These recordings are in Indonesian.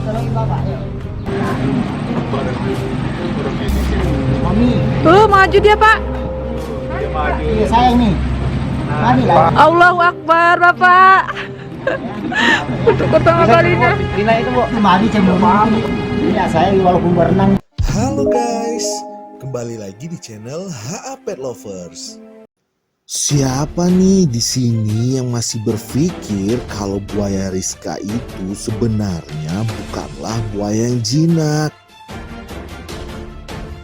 Tolongin bapak ya. Orang bisnis ya. Mami, Maju dia Pak. Dia maju. iya sayang nih. Mami lah. Allahu Akbar Bapak. Untuk pertama kalinya. Bila itu bu, mami cemburu. Iya saya walaupun berenang. Halo guys, kembali lagi di channel HA Pet Lovers. Siapa nih di sini yang masih berpikir kalau buaya Rizka itu sebenarnya bukanlah buaya yang jinak?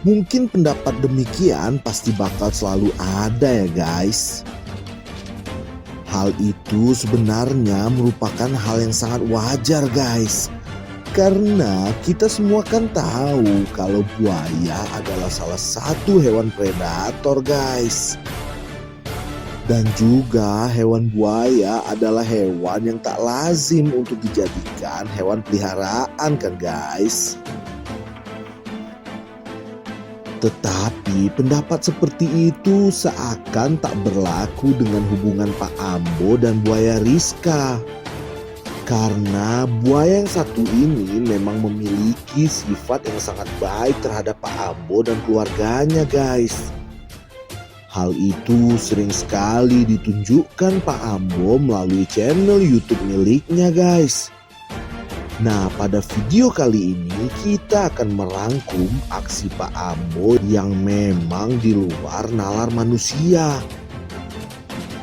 Mungkin pendapat demikian pasti bakal selalu ada ya guys. Hal itu sebenarnya merupakan hal yang sangat wajar guys. Karena kita semua kan tahu kalau buaya adalah salah satu hewan predator guys. Dan juga hewan buaya adalah hewan yang tak lazim untuk dijadikan hewan peliharaan kan guys. Tetapi pendapat seperti itu seakan tak berlaku dengan hubungan Pak Ambo dan buaya Rizka. Karena buaya yang satu ini memang memiliki sifat yang sangat baik terhadap Pak Ambo dan keluarganya guys. Hal itu sering sekali ditunjukkan Pak Ambo melalui channel YouTube miliknya guys. Nah, pada video kali ini kita akan merangkum aksi Pak Ambo yang memang di luar nalar manusia.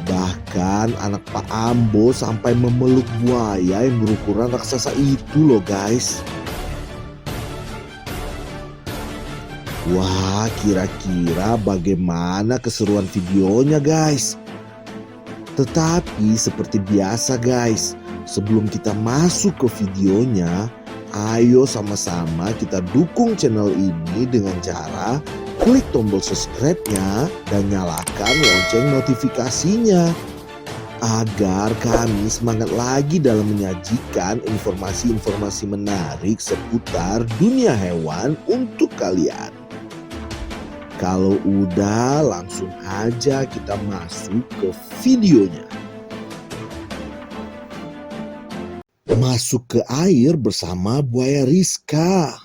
Bahkan anak Pak Ambo sampai memeluk buaya yang berukuran raksasa itu loh guys. Wah, kira-kira bagaimana keseruan videonya guys? Tetapi seperti biasa guys, sebelum kita masuk ke videonya, ayo sama-sama kita dukung channel ini dengan cara klik tombol subscribe-nya dan nyalakan lonceng notifikasinya agar kami semangat lagi dalam menyajikan informasi-informasi menarik seputar dunia hewan untuk kalian. Kalau udah, langsung aja kita masuk ke videonya. Masuk ke air bersama buaya Rizka.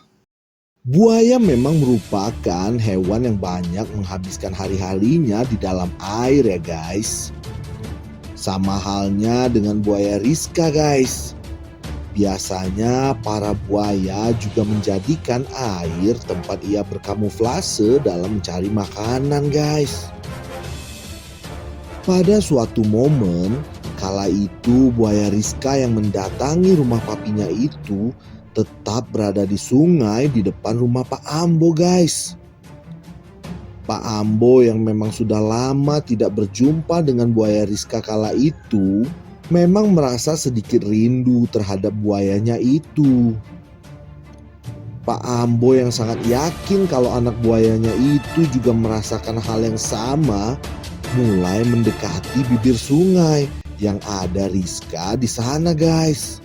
Buaya memang merupakan hewan yang banyak menghabiskan hari-harinya di dalam air ya guys. Sama halnya dengan buaya Rizka guys. Biasanya para buaya juga menjadikan air tempat ia berkamuflase dalam mencari makanan guys. Pada suatu momen, kala itu buaya Rizka yang mendatangi rumah papinya itu tetap berada di sungai di depan rumah Pak Ambo guys. Pak Ambo yang memang sudah lama tidak berjumpa dengan buaya Rizka kala itu memang merasa sedikit rindu terhadap buayanya itu. Pak Ambo yang sangat yakin kalau anak buayanya itu juga merasakan hal yang sama mulai mendekati bibir sungai yang ada Rizka di sana guys.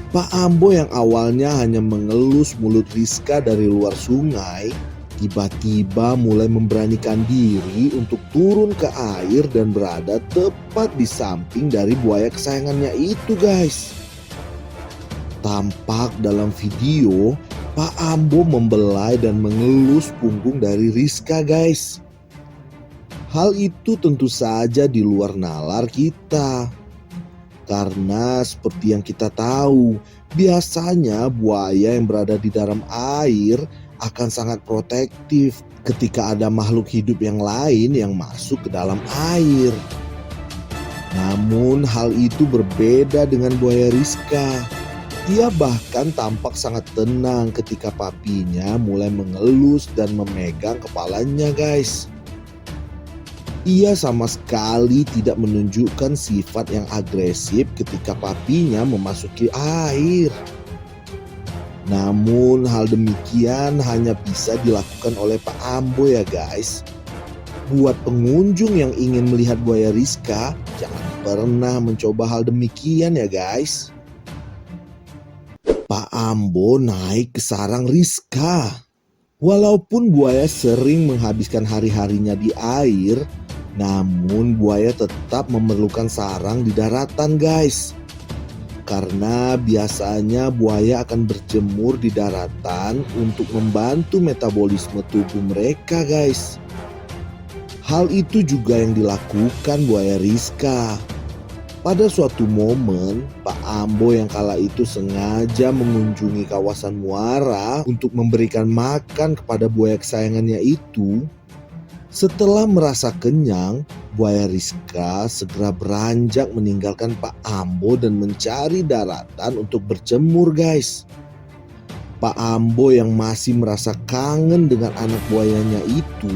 Pak Ambo yang awalnya hanya mengelus mulut Rizka dari luar sungai, tiba-tiba mulai memberanikan diri untuk turun ke air dan berada tepat di samping dari buaya kesayangannya itu guys. Tampak dalam video, Pak Ambo membelai dan mengelus punggung dari Rizka guys. Hal itu tentu saja di luar nalar kita. Karena seperti yang kita tahu, biasanya buaya yang berada di dalam air akan sangat protektif ketika ada makhluk hidup yang lain yang masuk ke dalam air. Namun hal itu berbeda dengan buaya Rizka. Dia bahkan tampak sangat tenang ketika papinya mulai mengelus dan memegang kepalanya guys. Ia sama sekali tidak menunjukkan sifat yang agresif ketika papinya memasuki air. Namun hal demikian hanya bisa dilakukan oleh Pak Ambo ya guys. Buat pengunjung yang ingin melihat buaya Rizka, jangan pernah mencoba hal demikian ya guys. Pak Ambo naik ke sarang Rizka. Walaupun buaya sering menghabiskan hari-harinya di air, namun buaya tetap memerlukan sarang di daratan guys. karena biasanya buaya akan berjemur di daratan untuk membantu metabolisme tubuh mereka guys. Hal itu juga yang dilakukan buaya Rizka. Pada suatu momen, Pak Ambo yang kala itu sengaja mengunjungi kawasan muara untuk memberikan makan kepada buaya kesayangannya itu. Setelah merasa kenyang, buaya Rizka segera beranjak meninggalkan Pak Ambo dan mencari daratan untuk berjemur guys. Pak Ambo yang masih merasa kangen dengan anak buayanya itu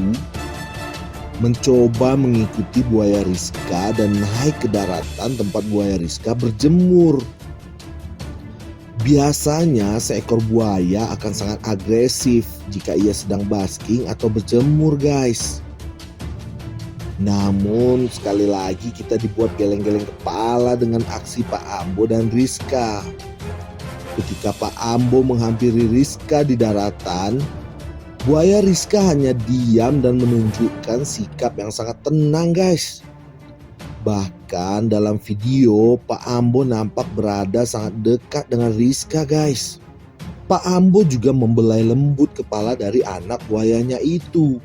mencoba mengikuti buaya Rizka dan naik ke daratan tempat buaya Rizka berjemur. Biasanya seekor buaya akan sangat agresif jika ia sedang basking atau berjemur guys. Namun sekali lagi kita dibuat geleng-geleng kepala dengan aksi Pak Ambo dan Rizka. Ketika Pak Ambo menghampiri Rizka di daratan, buaya Rizka hanya diam dan menunjukkan sikap yang sangat tenang guys. Bahkan dalam video Pak Ambo nampak berada sangat dekat dengan Rizka guys. Pak Ambo juga membelai lembut kepala dari anak buayanya itu.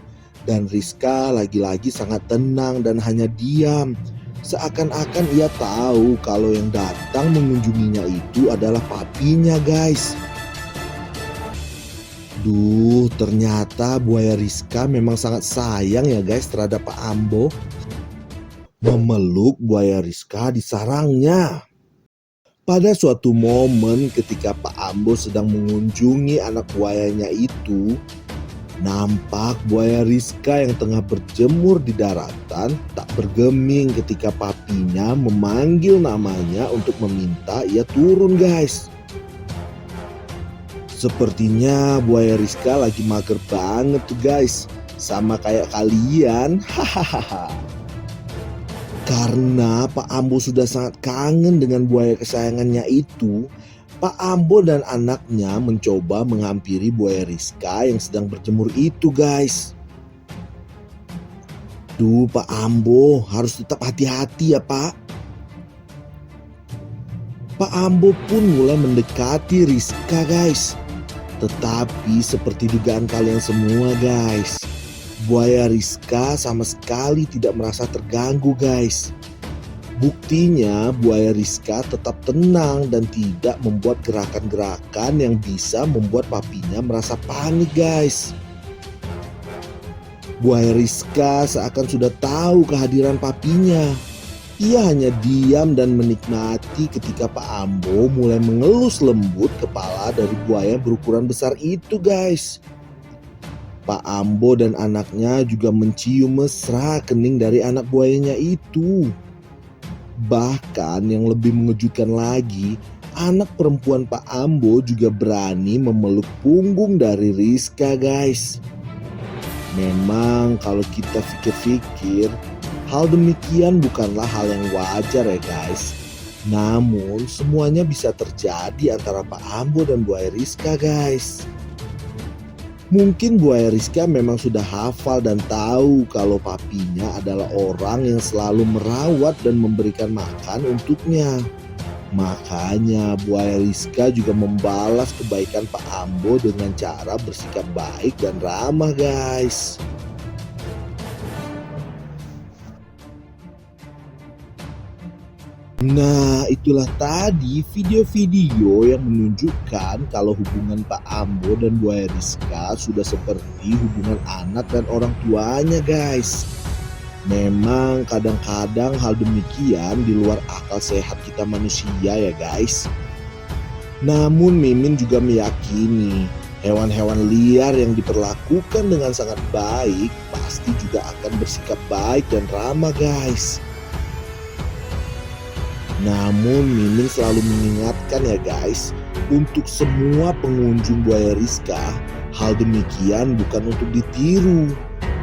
Dan Rizka lagi-lagi sangat tenang dan hanya diam. Seakan-akan ia tahu kalau yang datang mengunjunginya itu adalah papinya guys. Duh, ternyata buaya Rizka memang sangat sayang ya guys terhadap Pak Ambo. Memeluk buaya Rizka di sarangnya. Pada suatu momen ketika Pak Ambo sedang mengunjungi anak buayanya itu, nampak buaya Rizka yang tengah berjemur di daratan tak bergeming ketika papinya memanggil namanya untuk meminta ia turun guys. Sepertinya buaya Rizka lagi mager banget tuh guys. Sama kayak kalian. Hahaha. Karena Pak Ambo sudah sangat kangen dengan buaya kesayangannya itu, Pak Ambo dan anaknya mencoba menghampiri buaya Rizka yang sedang berjemur itu guys. Duh, Pak Ambo harus tetap hati-hati ya Pak. Pak Ambo pun mulai mendekati Rizka guys. Tetapi seperti dugaan kalian semua guys, buaya Rizka sama sekali tidak merasa terganggu guys. Buktinya buaya Rizka tetap tenang dan tidak membuat gerakan-gerakan yang bisa membuat papinya merasa panik guys. Buaya Rizka seakan sudah tahu kehadiran papinya. Ia hanya diam dan menikmati ketika Pak Ambo mulai mengelus lembut kepala dari buaya berukuran besar itu guys. Pak Ambo dan anaknya juga mencium mesra kening dari anak buayanya itu. Bahkan yang lebih mengejutkan lagi, anak perempuan Pak Ambo juga berani memeluk punggung dari Rizka guys. Memang kalau kita pikir-pikir, hal demikian bukanlah hal yang wajar ya guys. Namun semuanya bisa terjadi antara Pak Ambo dan buaya Rizka guys. Mungkin buaya Rizka memang sudah hafal dan tahu kalau papinya adalah orang yang selalu merawat dan memberikan makan untuknya. Makanya buaya Rizka juga membalas kebaikan Pak Ambo dengan cara bersikap baik dan ramah guys. Nah, itulah tadi video-video yang menunjukkan kalau hubungan Pak Ambo dan buaya Rizka sudah seperti hubungan anak dan orang tuanya guys. Memang kadang-kadang hal demikian di luar akal sehat kita manusia ya guys. Namun Mimin juga meyakini hewan-hewan liar yang diperlakukan dengan sangat baik pasti juga akan bersikap baik dan ramah guys. Namun Mimin selalu mengingatkan ya guys, untuk semua pengunjung buaya Rizka, hal demikian bukan untuk ditiru.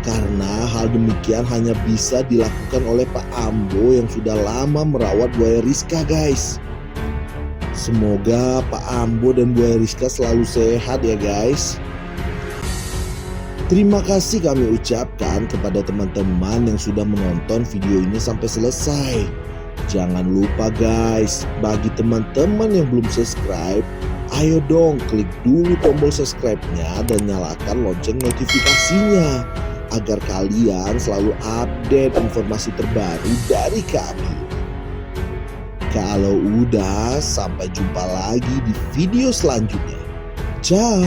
Karena hal demikian hanya bisa dilakukan oleh Pak Ambo yang sudah lama merawat buaya Rizka guys. Semoga Pak Ambo dan buaya Rizka selalu sehat ya guys. Terima kasih kami ucapkan kepada teman-teman yang sudah menonton video ini sampai selesai. Jangan lupa guys, bagi teman-teman yang belum subscribe, ayo dong klik dulu tombol subscribe-nya dan nyalakan lonceng notifikasinya agar kalian selalu update informasi terbaru dari kami. Kalau udah, sampai jumpa lagi di video selanjutnya. Ciao.